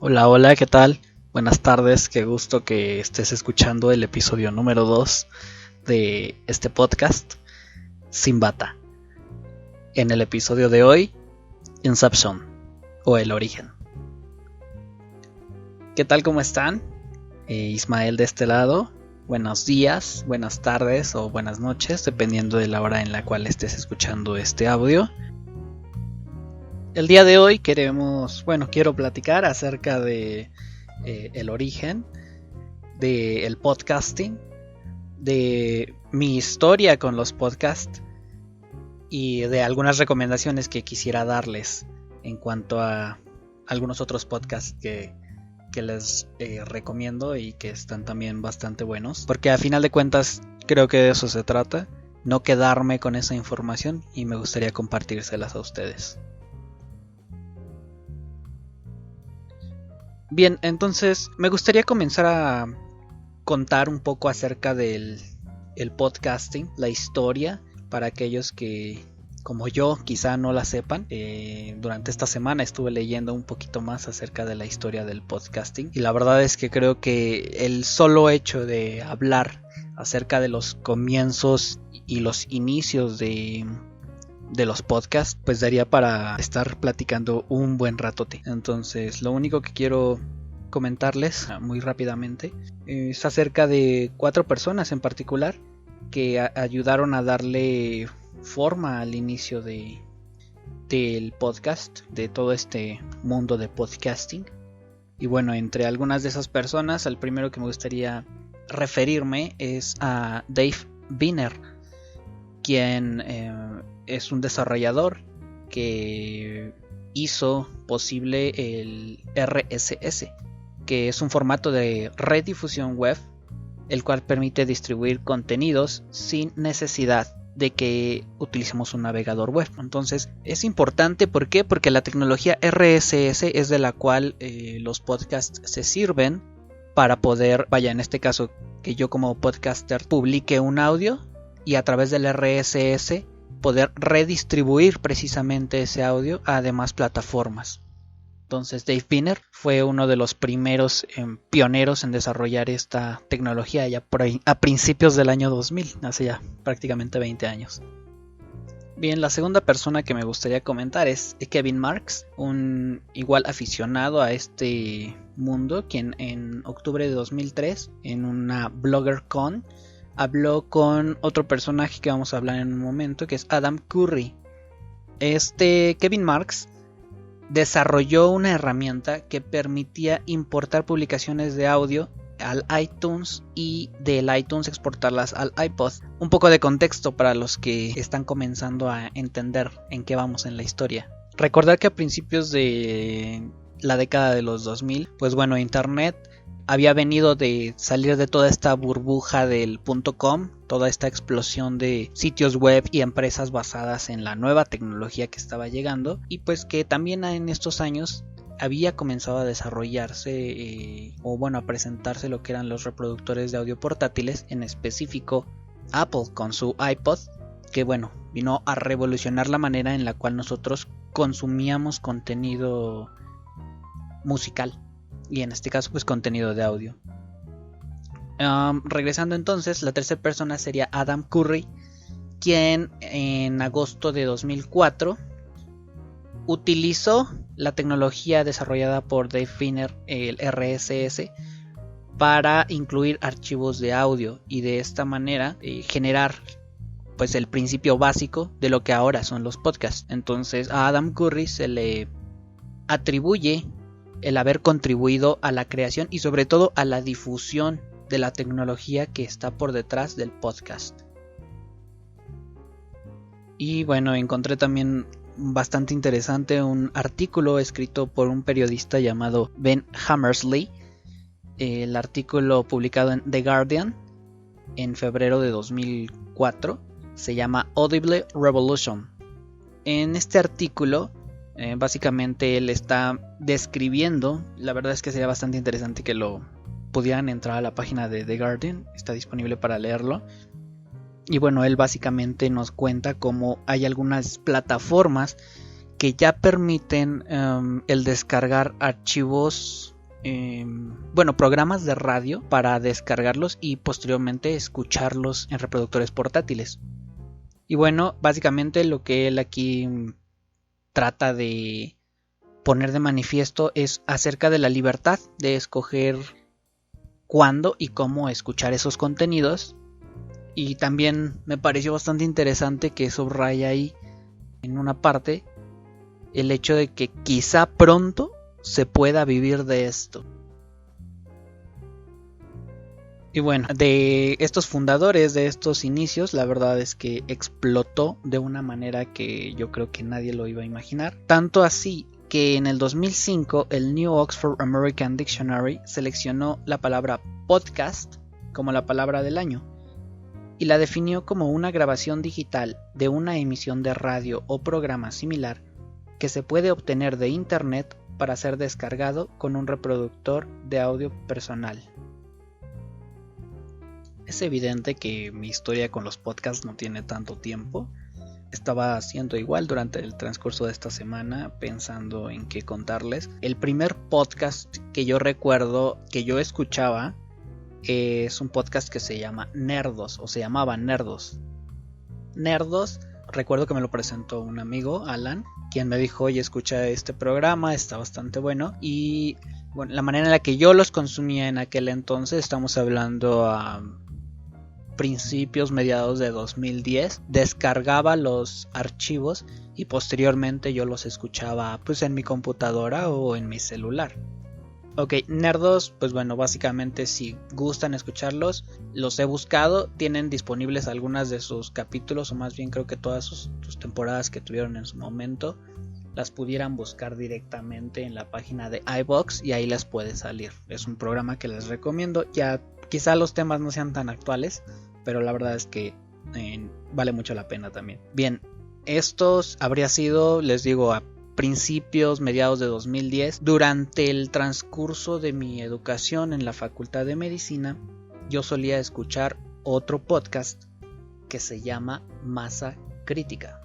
Hola, hola, ¿qué tal? Buenas tardes, qué gusto que estés escuchando el episodio número 2 de este podcast, Sin Bata. En el episodio de hoy, Inception, o El Origen. ¿Qué tal, cómo están? Ismael de este lado. Buenos días, buenas tardes o buenas noches, dependiendo de la hora en la cual estés escuchando este audio. El día de hoy quiero platicar acerca de el origen del podcasting, de mi historia con los podcasts y de algunas recomendaciones que quisiera darles en cuanto a algunos otros podcasts que les recomiendo y que están también bastante buenos, porque a final de cuentas creo que de eso se trata, no quedarme con esa información, y me gustaría compartírselas a ustedes. Bien, entonces me gustaría comenzar a contar un poco acerca del podcasting, la historia, para aquellos que, como yo, quizá no la sepan. Durante esta semana estuve leyendo un poquito más acerca de la historia del podcasting, y la verdad es que creo que el solo hecho de hablar acerca de los comienzos y los inicios de los podcasts, pues daría para estar platicando un buen ratote. Entonces, lo único que quiero comentarles muy rápidamente es acerca de 4 personas en particular que ayudaron a darle forma al inicio del podcast, de todo este mundo de podcasting. Y bueno, entre algunas de esas personas, el primero que me gustaría referirme es a Dave Viner, quien es un desarrollador que hizo posible el RSS, que es un formato de redifusión web, el cual permite distribuir contenidos sin necesidad de que utilicemos un navegador web. Entonces es importante, ¿por qué? Porque la tecnología RSS es de la cual los podcasts se sirven para poder, en este caso, que yo como podcaster publique un audio y a través del RSS poder redistribuir precisamente ese audio a demás plataformas. Entonces Dave Viner fue uno de los primeros pioneros en desarrollar esta tecnología ya por ahí, a principios del año 2000, hace ya prácticamente 20 años. Bien, la segunda persona que me gustaría comentar es Kevin Marks, un igual aficionado a este mundo, quien en octubre de 2003 en una BloggerCon habló con otro personaje que vamos a hablar en un momento, que es Adam Curry. Kevin Marks desarrolló una herramienta que permitía importar publicaciones de audio al iTunes y del iTunes exportarlas al iPod. Un poco de contexto para los que están comenzando a entender en qué vamos en la historia. Recordar que a principios de la década de los 2000, Internet había venido de salir de toda esta burbuja del .com, toda esta explosión de sitios web y empresas basadas en la nueva tecnología que estaba llegando, y pues que también en estos años había comenzado a desarrollarse a presentarse lo que eran los reproductores de audio portátiles, en específico Apple con su iPod, que vino a revolucionar la manera en la cual nosotros consumíamos contenido musical, y en este caso contenido de audio. Regresando entonces, la tercera persona sería Adam Curry, quien en agosto de 2004 utilizó la tecnología desarrollada por Dave Viner, el RSS, para incluir archivos de audio y de esta manera generar el principio básico de lo que ahora son los podcasts. Entonces a Adam Curry se le atribuye el haber contribuido a la creación y sobre todo a la difusión de la tecnología que está por detrás del podcast. Y encontré también bastante interesante un artículo escrito por un periodista llamado Ben Hammersley. El artículo publicado en The Guardian en febrero de 2004 se llama Audible Revolution. En este artículo básicamente él está describiendo, la verdad es que sería bastante interesante que lo pudieran entrar a la página de The Guardian, está disponible para leerlo. Y él básicamente nos cuenta cómo hay algunas plataformas que ya permiten el descargar archivos programas de radio para descargarlos y posteriormente escucharlos en reproductores portátiles. Y bueno, básicamente lo que él aquí trata de poner de manifiesto es acerca de la libertad de escoger cuándo y cómo escuchar esos contenidos. Y también me pareció bastante interesante que subraya ahí en una parte el hecho de que quizá pronto se pueda vivir de esto. Y bueno, de estos fundadores, de estos inicios, la verdad es que explotó de una manera que yo creo que nadie lo iba a imaginar. Tanto así que en el 2005 el New Oxford American Dictionary seleccionó la palabra podcast como la palabra del año y la definió como una grabación digital de una emisión de radio o programa similar que se puede obtener de internet para ser descargado con un reproductor de audio personal. Es evidente que mi historia con los podcasts no tiene tanto tiempo. Estaba haciendo igual durante el transcurso de esta semana, pensando en qué contarles. El primer podcast que yo recuerdo que yo escuchaba es un podcast que se llama Nerdos, o se llamaba Nerdos. Nerdos, recuerdo que me lo presentó un amigo, Alan, quien me dijo, oye, escucha este programa, está bastante bueno. Y bueno, la manera en la que yo los consumía en aquel entonces, estamos hablando a principios, mediados de 2010, descargaba los archivos y posteriormente yo los escuchaba pues en mi computadora o en mi celular. Ok, Nerdos, pues bueno, básicamente si gustan escucharlos, los he buscado, tienen disponibles algunas de sus capítulos, o más bien creo que todas sus temporadas que tuvieron en su momento, las pudieran buscar directamente en la página de iVoox y ahí les puede salir. Es un programa que les recomiendo, ya quizá los temas no sean tan actuales, pero la verdad es que vale mucho la pena también. Bien, estos habría sido, les digo, a principios, mediados de 2010. Durante el transcurso de mi educación en la Facultad de Medicina, yo solía escuchar otro podcast que se llama Masa Crítica.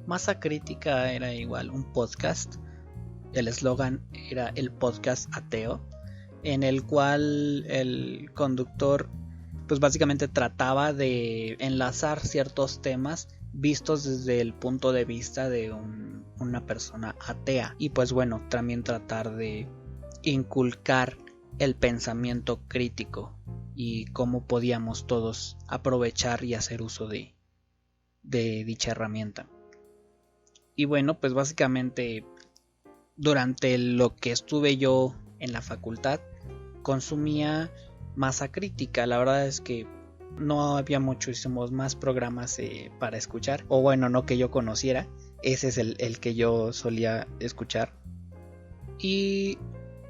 Masa Crítica era igual un podcast. El eslogan era el podcast ateo, en el cual el conductor pues básicamente trataba de enlazar ciertos temas vistos desde el punto de vista de una persona atea, y pues bueno, también tratar de inculcar el pensamiento crítico y cómo podíamos todos aprovechar y hacer uso de dicha herramienta. Y bueno, pues básicamente durante lo que estuve yo en la facultad consumía Masa Crítica. La verdad es que no había muchísimos más programas para escuchar, o bueno, no que yo conociera. Ese es el que yo solía escuchar. Y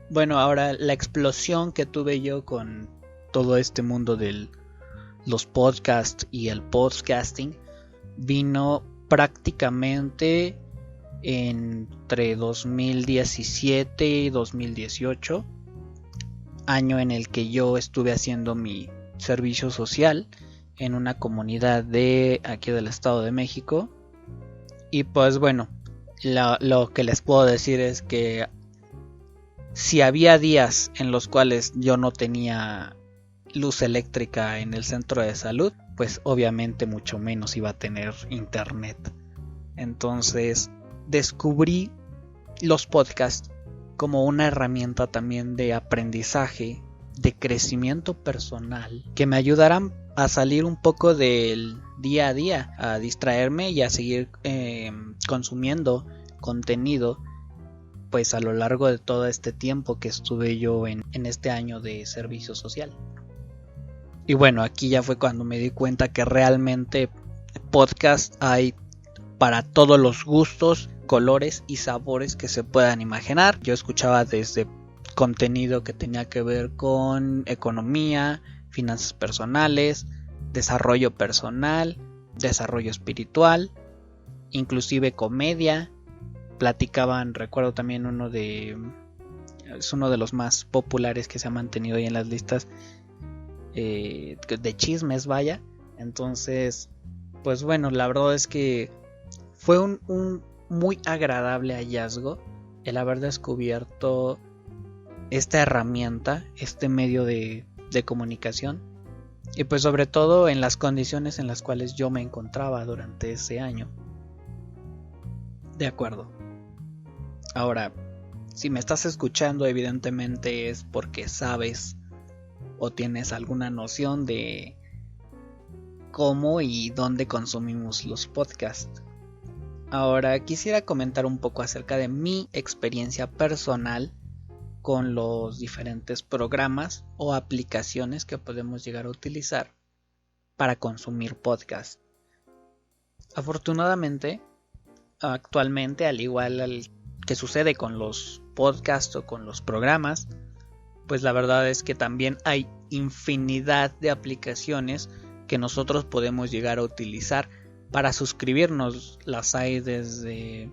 bueno, ahora la explosión que tuve yo con todo este mundo de los podcasts y el podcasting vino prácticamente entre 2017 y 2018, año en el que yo estuve haciendo mi servicio social en una comunidad de aquí del Estado de México. Y pues bueno, lo que les puedo decir es que si había días en los cuales yo no tenía luz eléctrica en el centro de salud, pues obviamente mucho menos iba a tener internet. Entonces descubrí los podcasts como una herramienta también de aprendizaje, de crecimiento personal, que me ayudarán a salir un poco del día a día, a distraerme y a seguir consumiendo contenido pues a lo largo de todo este tiempo que estuve yo en este año de servicio social. Y bueno, aquí ya fue cuando me di cuenta que realmente podcast hay para todos los gustos, colores y sabores que se puedan imaginar. Yo escuchaba desde contenido que tenía que ver con economía, finanzas personales, desarrollo personal, desarrollo espiritual, inclusive comedia. Platicaban, recuerdo también es uno de los más populares que se ha mantenido ahí en las listas de chismes, vaya. Entonces, pues bueno, la verdad es que fue un muy agradable hallazgo el haber descubierto esta herramienta, este medio de comunicación, y pues sobre todo en las condiciones en las cuales yo me encontraba durante ese año. De acuerdo. Ahora, si me estás escuchando, evidentemente es porque sabes o tienes alguna noción de cómo y dónde consumimos los podcasts. Ahora quisiera comentar un poco acerca de mi experiencia personal con los diferentes programas o aplicaciones que podemos llegar a utilizar para consumir podcasts. Afortunadamente, actualmente, al igual que sucede con los podcasts o con los programas, pues la verdad es que también hay infinidad de aplicaciones que nosotros podemos llegar a utilizar para suscribirnos. Las hay desde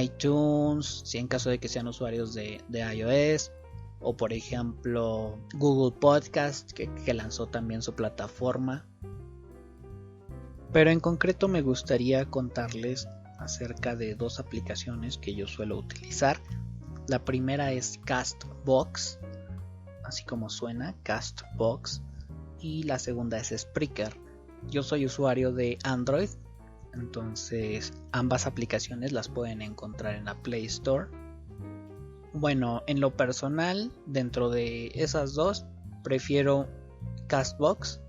iTunes, si en caso de que sean usuarios de iOS, o por ejemplo Google Podcast, que lanzó también su plataforma. Pero en concreto me gustaría contarles acerca de dos aplicaciones que yo suelo utilizar. La primera es Castbox, así como suena, Castbox, y la segunda es Spreaker. Yo soy usuario de Android, entonces ambas aplicaciones las pueden encontrar en la Play Store. Bueno, en lo personal, dentro de esas dos, prefiero Castbox.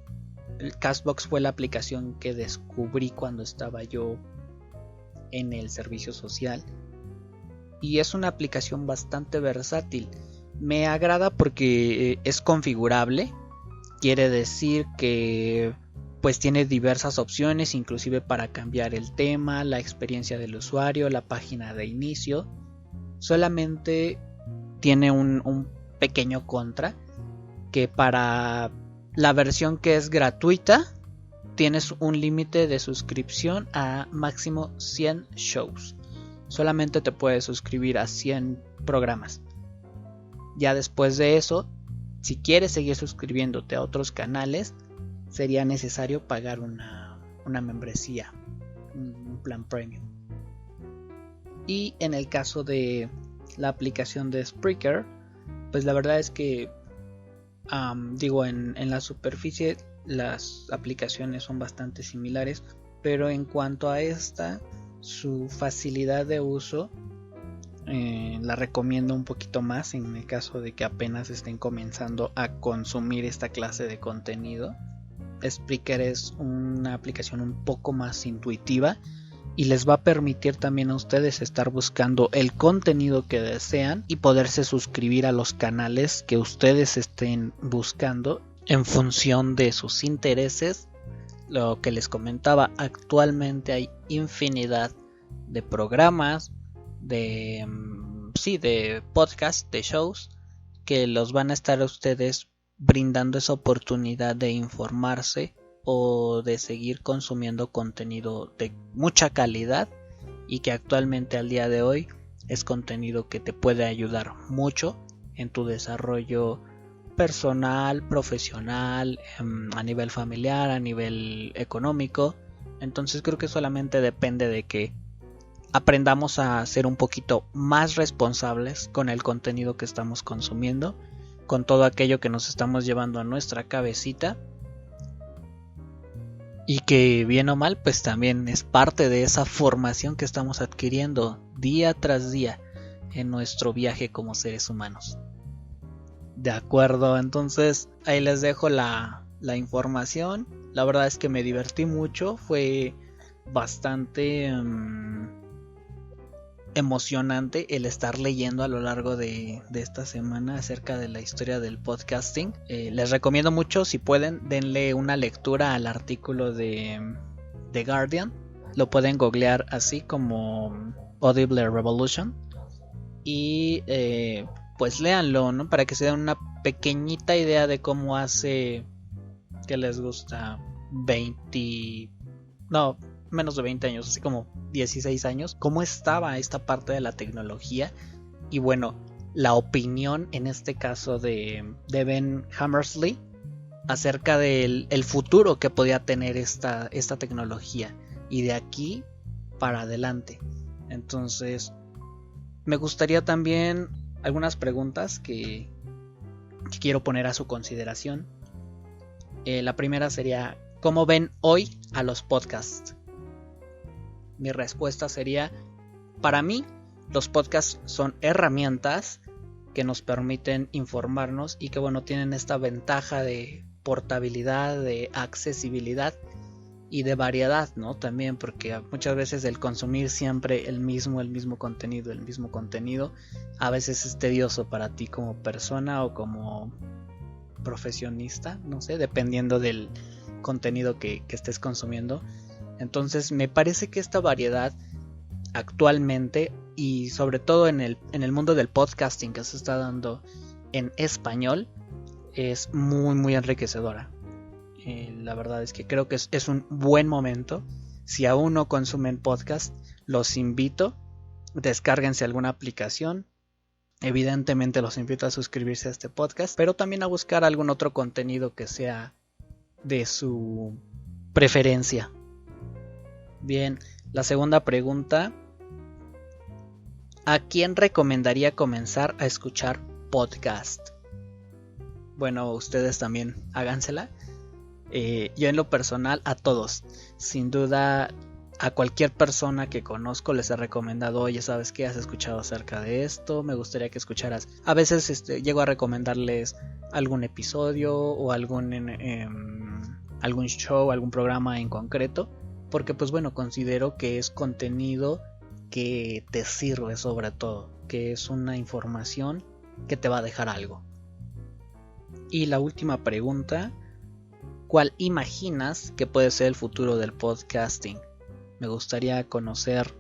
El Castbox fue la aplicación que descubrí cuando estaba yo en el servicio social, y es una aplicación bastante versátil. Me agrada porque es configurable, quiere decir que pues tiene diversas opciones, inclusive para cambiar el tema, la experiencia del usuario, la página de inicio. Solamente tiene un pequeño contra, que para la versión que es gratuita tienes un límite de suscripción a máximo 100 shows. Solamente te puedes suscribir a 100 programas. Ya después de eso, si quieres seguir suscribiéndote a otros canales, sería necesario pagar una membresía, un plan premium. Y en el caso de la aplicación de Spreaker, pues la verdad es que en la superficie las aplicaciones son bastante similares, pero en cuanto a esta, su facilidad de uso la recomiendo un poquito más en el caso de que apenas estén comenzando a consumir esta clase de contenido. Spreaker es una aplicación un poco más intuitiva y les va a permitir también a ustedes estar buscando el contenido que desean y poderse suscribir a los canales que ustedes estén buscando en función de sus intereses. Lo que les comentaba, actualmente hay infinidad de programas, de podcasts, de shows, que los van a estar a ustedes brindando esa oportunidad de informarse o de seguir consumiendo contenido de mucha calidad, y que actualmente al día de hoy es contenido que te puede ayudar mucho en tu desarrollo personal, profesional, a nivel familiar, a nivel económico. Entonces creo que solamente depende de que aprendamos a ser un poquito más responsables con el contenido que estamos consumiendo, con todo aquello que nos estamos llevando a nuestra cabecita, y que bien o mal pues también es parte de esa formación que estamos adquiriendo día tras día en nuestro viaje como seres humanos. De acuerdo, entonces ahí les dejo la información. La verdad es que me divertí mucho, fue bastante emocionante el estar leyendo a lo largo de esta semana acerca de la historia del podcasting. Les recomiendo mucho, si pueden, denle una lectura al artículo de The Guardian. Lo pueden googlear así como Audible Revolution y pues léanlo, ¿no? Para que se den una pequeñita idea de cómo hace, que les gusta, menos de 20 años, así como 16 años, cómo estaba esta parte de la tecnología. Y bueno, la opinión en este caso de Ben Hammersley acerca del futuro que podía tener esta tecnología, y de aquí para adelante. Entonces me gustaría también algunas preguntas que quiero poner a su consideración. La primera sería, ¿cómo ven hoy a los podcasts? Mi respuesta sería, para mí, los podcasts son herramientas que nos permiten informarnos y que tienen esta ventaja de portabilidad, de accesibilidad y de variedad, ¿no? También porque muchas veces el consumir siempre el mismo contenido, a veces es tedioso para ti como persona o como profesionista, no sé, dependiendo del contenido que estés consumiendo. Entonces me parece que esta variedad actualmente, y sobre todo en el mundo del podcasting que se está dando en español, es muy muy enriquecedora. La verdad es que creo que es un buen momento. Si aún no consumen podcast, los invito, descárguense alguna aplicación. Evidentemente los invito a suscribirse a este podcast, pero también a buscar algún otro contenido que sea de su preferencia. Bien, la segunda pregunta: ¿a quién recomendaría comenzar a escuchar podcast? Bueno, ustedes también hágansela. Yo en lo personal, a todos, sin duda, a cualquier persona que conozco les he recomendado, oye, ¿sabes qué? ¿Has escuchado acerca de esto? Me gustaría que escucharas. A veces llego a recomendarles algún episodio o algún show, algún programa en concreto, porque pues considero que es contenido que te sirve, sobre todo, que es una información que te va a dejar algo. Y la última pregunta: ¿cuál imaginas que puede ser el futuro del podcasting? Me gustaría conocer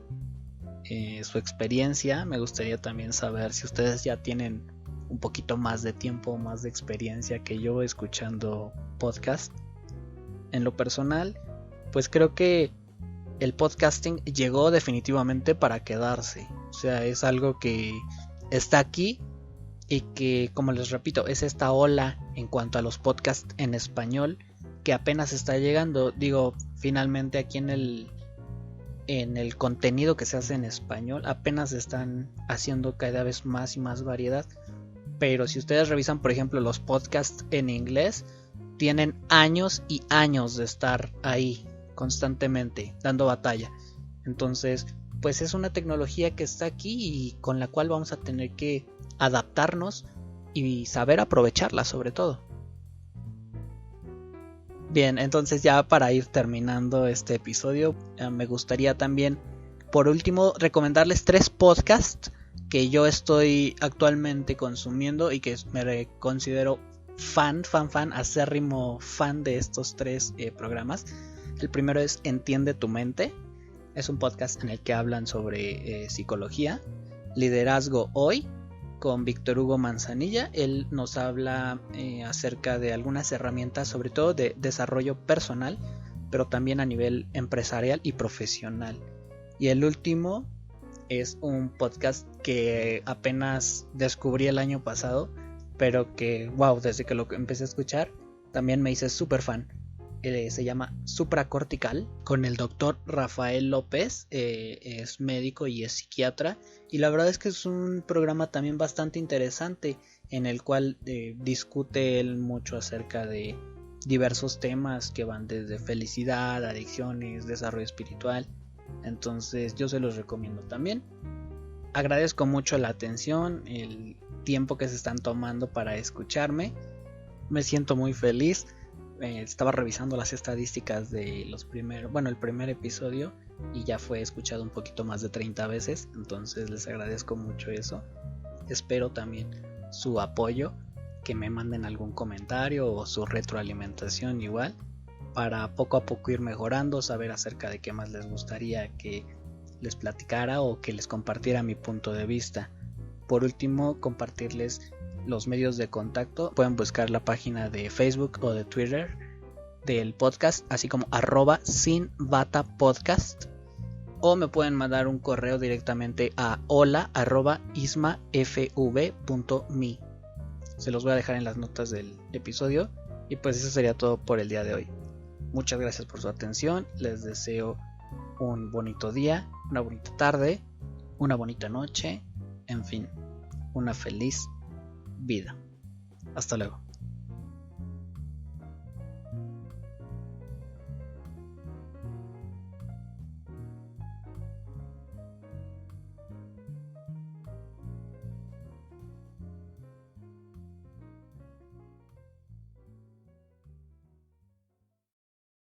su experiencia. Me gustaría también saber si ustedes ya tienen un poquito más de tiempo, más de experiencia que yo escuchando podcast. En lo personal, pues creo que el podcasting llegó definitivamente para quedarse. O sea, es algo que está aquí y que, como les repito, es esta ola en cuanto a los podcasts en español que apenas está llegando. Digo, finalmente aquí en el contenido que se hace en español apenas están haciendo cada vez más y más variedad. Pero si ustedes revisan, por ejemplo, los podcasts en inglés, tienen años y años de estar ahí constantemente dando batalla. Entonces, pues es una tecnología que está aquí y con la cual vamos a tener que adaptarnos y saber aprovecharla, sobre todo. Bien, entonces ya para ir terminando este episodio, me gustaría también, por último, recomendarles 3 podcasts que yo estoy actualmente consumiendo y que me considero acérrimo fan de estos 3 programas. El primero es Entiende tu mente. Es un podcast en el que hablan sobre psicología. Liderazgo Hoy, con Víctor Hugo Manzanilla. Él nos habla acerca de algunas herramientas, sobre todo de desarrollo personal, pero también a nivel empresarial y profesional. Y el último es un podcast que apenas descubrí el año pasado, pero que, desde que lo empecé a escuchar, también me hice súper fan. Se llama Supracortical, con el doctor Rafael López. Es médico y es psiquiatra, y la verdad es que es un programa también bastante interesante, en el cual discute él mucho acerca de diversos temas que van desde felicidad, adicciones, desarrollo espiritual. Entonces yo se los recomiendo también. Agradezco mucho la atención, el tiempo que se están tomando para escucharme. Me siento muy feliz. Estaba revisando las estadísticas de el primer episodio, y ya fue escuchado un poquito más de 30 veces. Entonces les agradezco mucho eso. Espero también su apoyo, que me manden algún comentario o su retroalimentación igual, para poco a poco ir mejorando, saber acerca de qué más les gustaría que les platicara o que les compartiera mi punto de vista. Por último, compartirles los medios de contacto. Pueden buscar la página de Facebook o de Twitter del podcast, así como @sinbatapodcast, o me pueden mandar un correo directamente a hola@ismafv.me. Se los voy a dejar en las notas del episodio. Y pues eso sería todo por el día de hoy. Muchas gracias por su atención. Les deseo un bonito día, una bonita tarde, una bonita noche, en fin. una feliz vida. Hasta luego.